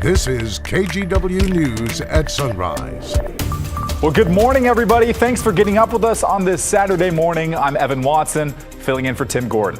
This is KGW News at Sunrise. Well, good morning, everybody. Thanks for getting up with us on this Saturday morning. I'm Evan Watson, filling in for Tim Gordon.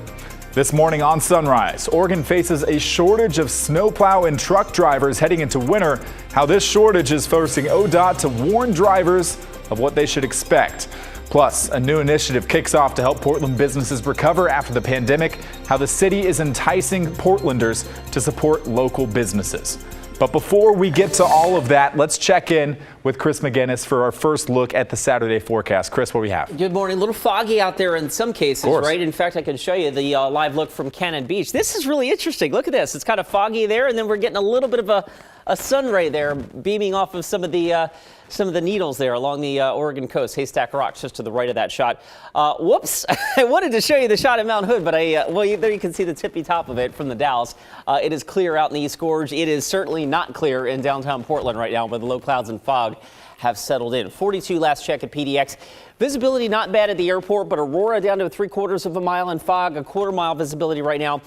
This morning on Sunrise, Oregon faces a shortage of snowplow and truck drivers heading into winter. How this shortage is forcing ODOT to warn drivers of what they should expect. Plus, a new initiative kicks off to help Portland businesses recover after the pandemic. How the city is enticing Portlanders to support local businesses. But before we get to all of that, let's check in with Chris McGinnis for our first look at the Saturday forecast. Chris, what do we have? Good morning. A little foggy out there in some cases, right? In fact, I can show you the live look from Cannon Beach. This is really interesting. Look at this. It's kind of foggy there, and then we're getting a little bit of a sun ray there beaming off of some of the needles there along the Oregon coast. Haystack Rocks just to the right of that shot. Whoops. I wanted to show you the shot at Mount Hood, but there you can see the tippy top of it from the Dalles. It is clear out in the East Gorge. It is certainly not clear in downtown Portland right now, where the low clouds and fog have settled in. 42 last check at PDX. Visibility not bad at the airport, but Aurora down to 3/4 of a mile in fog, a quarter-mile visibility right now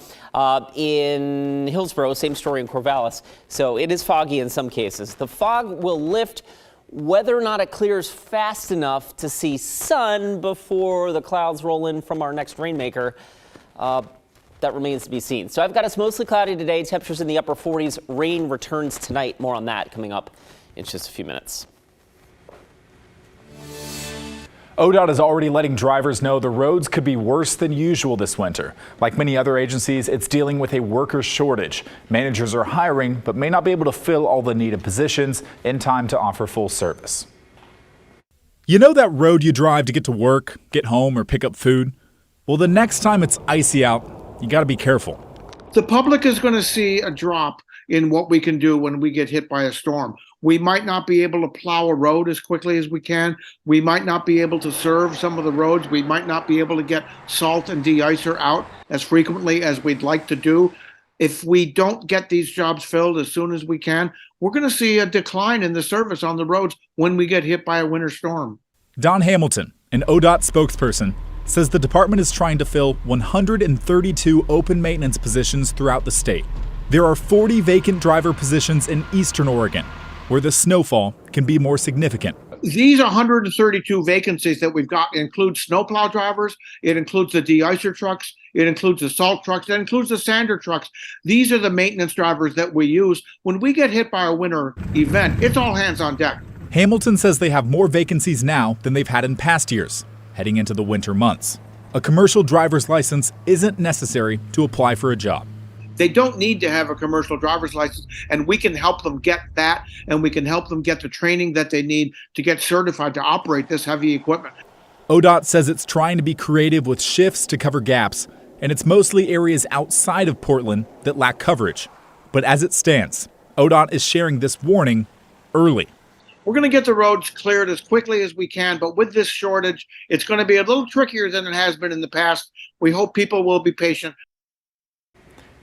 in Hillsborough. Same story in Corvallis. So it is foggy in some cases. The fog will lift whether or not it clears fast enough to see sun before the clouds roll in from our next rainmaker. That remains to be seen. So I've got us mostly cloudy today. Temperatures in the upper 40s. Rain returns tonight. More on that coming up in just a few minutes. ODOT is already letting drivers know the roads could be worse than usual this winter. Like many other agencies, it's dealing with a worker shortage. Managers are hiring, but may not be able to fill all the needed positions in time to offer full service. You know that road you drive to get to work, get home, or pick up food? Well, the next time it's icy out, you got to be careful. The public is going to see a drop in what we can do when we get hit by a storm. We might not be able to plow a road as quickly as we can. We might not be able to serve some of the roads. We might not be able to get salt and de-icer out as frequently as we'd like to do. If we don't get these jobs filled as soon as we can, we're going to see a decline in the service on the roads when we get hit by a winter storm. Don Hamilton, an ODOT spokesperson, says the department is trying to fill 132 open maintenance positions throughout the state. There are 40 vacant driver positions in eastern Oregon, where the snowfall can be more significant. These 132 vacancies that we've got include snowplow drivers, it includes the de-icer trucks, it includes the salt trucks, it includes the sander trucks. These are the maintenance drivers that we use. When we get hit by a winter event, it's all hands on deck. Hamilton says they have more vacancies now than they've had in past years, heading into the winter months. A commercial driver's license isn't necessary to apply for a job. They don't need to have a commercial driver's license, and we can help them get that, and we can help them get the training that they need to get certified to operate this heavy equipment. ODOT says it's trying to be creative with shifts to cover gaps, and it's mostly areas outside of Portland that lack coverage. But as it stands, ODOT is sharing this warning early. We're going to get the roads cleared as quickly as we can, but with this shortage, it's going to be a little trickier than it has been in the past. We hope people will be patient.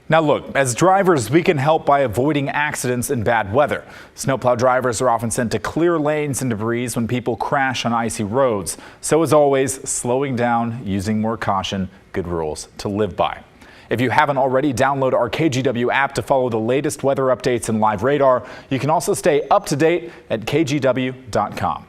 Now look, as drivers, we can help by avoiding accidents in bad weather. Snowplow drivers are often sent to clear lanes and debris when people crash on icy roads. So as always, slowing down, using more caution, good rules to live by. If you haven't already, download our KGW app to follow the latest weather updates and live radar. You can also stay up to date at kgw.com.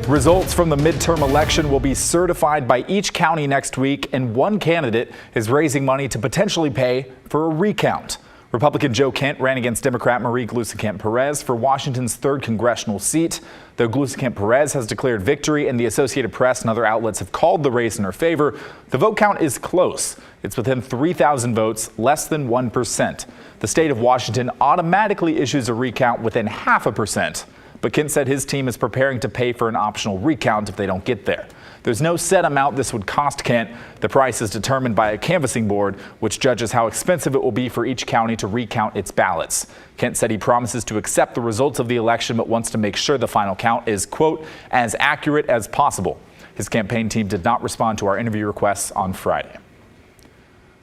Results from the midterm election will be certified by each county next week, and one candidate is raising money to potentially pay for a recount. Republican Joe Kent ran against Democrat Marie Gluesenkamp-Perez for Washington's 3rd congressional seat. Though Gluesenkamp-Perez has declared victory and the Associated Press and other outlets have called the race in her favor, the vote count is close. It's within 3,000 votes, less than 1%. The state of Washington automatically issues a recount within 0.5%. But Kent said his team is preparing to pay for an optional recount if they don't get there. There's no set amount this would cost Kent. The price is determined by a canvassing board, which judges how expensive it will be for each county to recount its ballots. Kent said he promises to accept the results of the election, but wants to make sure the final count is, quote, as accurate as possible. His campaign team did not respond to our interview requests on Friday.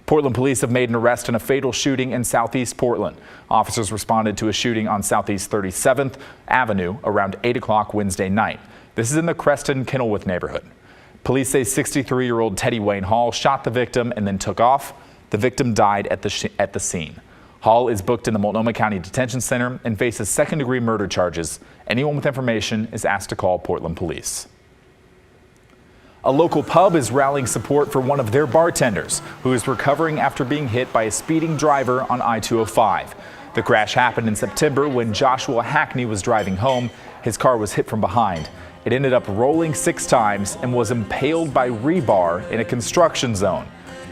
Portland police have made an arrest in a fatal shooting in southeast Portland. Officers responded to a shooting on Southeast 37th Avenue around 8 o'clock Wednesday night. This is in the Creston-Kenilworth neighborhood. Police say 63-year-old Teddy Wayne Hall shot the victim and then took off. The victim died at the scene. Hall is booked in the Multnomah County Detention Center and faces second-degree murder charges. Anyone with information is asked to call Portland Police. A local pub is rallying support for one of their bartenders who is recovering after being hit by a speeding driver on I-205. The crash happened in September when Joshua Hackney was driving home. His car was hit from behind. It ended up rolling 6 times and was impaled by rebar in a construction zone.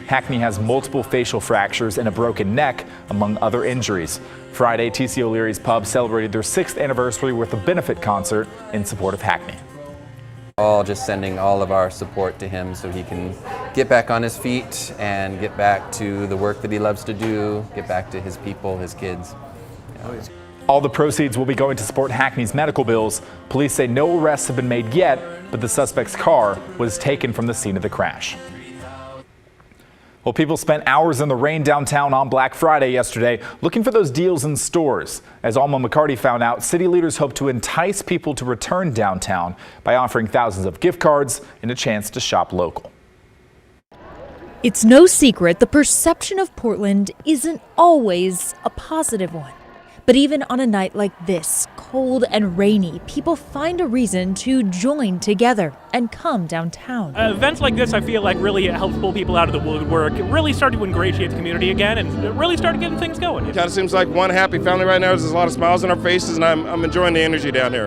Hackney has multiple facial fractures and a broken neck, among other injuries. Friday, T.C. O'Leary's Pub celebrated their 6th anniversary with a benefit concert in support of Hackney. All just sending all of our support to him so he can get back on his feet and get back to the work that he loves to do, get back to his people, his kids. All the proceeds will be going to support Hackney's medical bills. Police say no arrests have been made yet, but the suspect's car was taken from the scene of the crash. Well, people spent hours in the rain downtown on Black Friday yesterday looking for those deals in stores. As Alma McCarty found out, city leaders hope to entice people to return downtown by offering thousands of gift cards and a chance to shop local. It's no secret the perception of Portland isn't always a positive one. But even on a night like this, cold and rainy, people find a reason to join together and come downtown. Events like this, I feel like, really helps pull people out of the woodwork. It really started to ingratiate the community again, and it really started getting things going. It kind of seems like one happy family right now. There's a lot of smiles on our faces, and I'm enjoying the energy down here.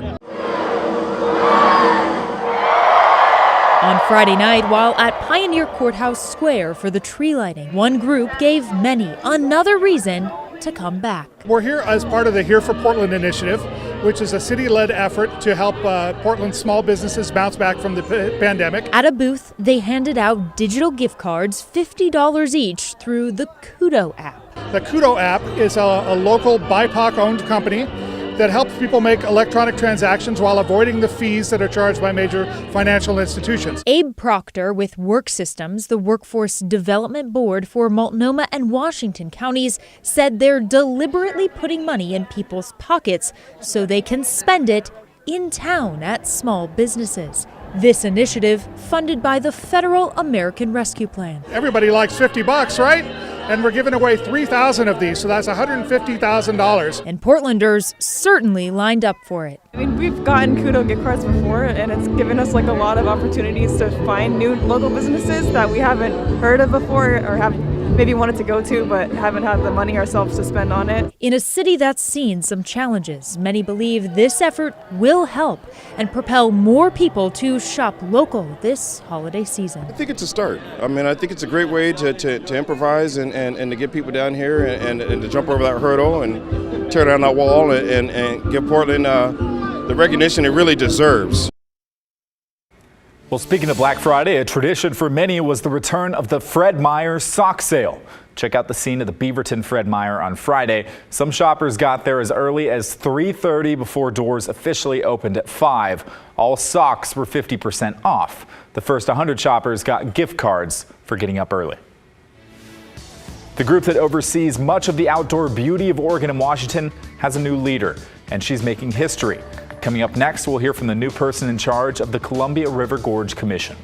On Friday night, while at Pioneer Courthouse Square for the tree lighting, one group gave many another reason to come back. We're here as part of the Here for Portland initiative, which is a city-led effort to help Portland's small businesses bounce back from the pandemic. At a booth, they handed out digital gift cards, $50 each, through the Kudo app. The Kudo app is a local BIPOC-owned company that helps people make electronic transactions while avoiding the fees that are charged by major financial institutions. Abe Proctor with Work Systems, the Workforce Development Board for Multnomah and Washington counties, said they're deliberately putting money in people's pockets so they can spend it in town at small businesses. This initiative funded by the Federal American Rescue Plan. Everybody likes $50, right? And we're giving away 3,000 of these, so that's $150,000. And Portlanders certainly lined up for it. I mean, we've gotten Kudo gift cards before, and it's given us like a lot of opportunities to find new local businesses that we haven't heard of before or have maybe wanted to go to but haven't had the money ourselves to spend on it. In a city that's seen some challenges, many believe this effort will help and propel more people to shop local this holiday season. I think it's a start. I mean, I think it's a great way to improvise and to get people down here and to jump over that hurdle and tear down that wall and give Portland the recognition it really deserves. Well, speaking of Black Friday, a tradition for many was the return of the Fred Meyer sock sale. Check out the scene of the Beaverton Fred Meyer on Friday. Some shoppers got there as early as 3:30 before doors officially opened at 5. All socks were 50% off. The first 100 shoppers got gift cards for getting up early. The group that oversees much of the outdoor beauty of Oregon and Washington has a new leader, and she's making history. Coming up next, we'll hear from the new person in charge of the Columbia River Gorge Commission.